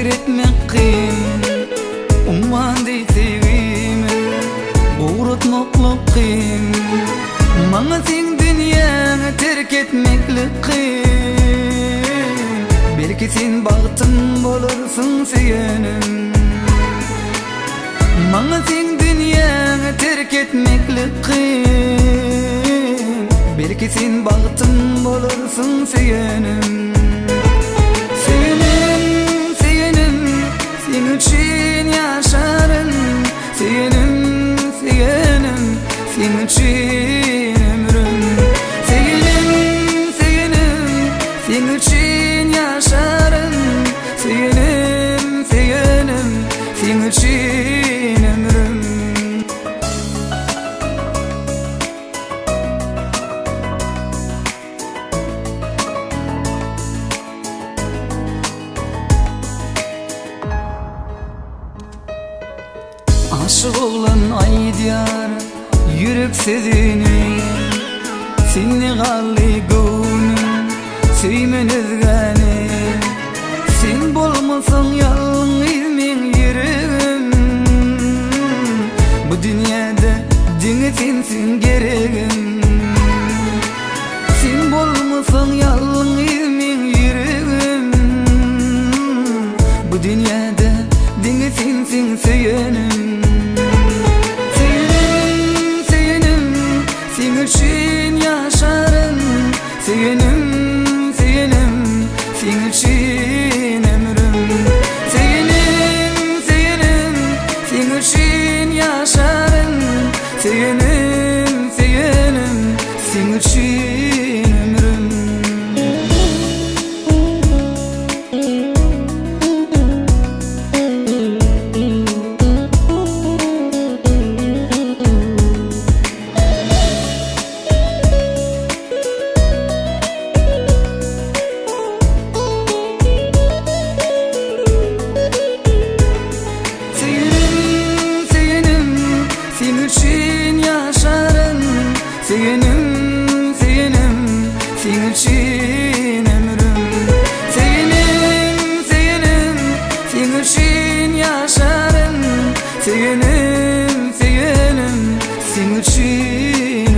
fikir etmek kıyım. Umman dey sevgimi uğratmaklık kıyım. Bana sen dünyana terk etmeklik kıyım. Belki sen baktın bulursun seyenim. Bana sen dünyana terk etmeklik kıyım. Belki sen baktın bulursun seyenim. Seyenim, seyenim, sen için yaşarım. Seyenim, seyenim, sen için ömrüm. Seyenim, seyenim, sen için yaşarım. Seyenim, seyenim, sen için ömrüm. Aşık olan ay diyar yürek sezini. Seni galli gönlüm söymen özgani. Sen bolmasan yalnız men yüreğim. Bu dünyada dine sensin gereğim. Sen bolmasan yalnız men yüreğim. Bu dünyada dine sensin seyenim. Sen için yaşarım. Seyenim, seyenim, sen için ömrüm. Seyenim, seyenim, sen için yaşarım. Seyenim, seyenim, sen için ömrüm. Seyenim, seyenim, sen için ömrüm. Seyenim, seyenim, sen için yaşarım. Seyenim, seyenim, sen için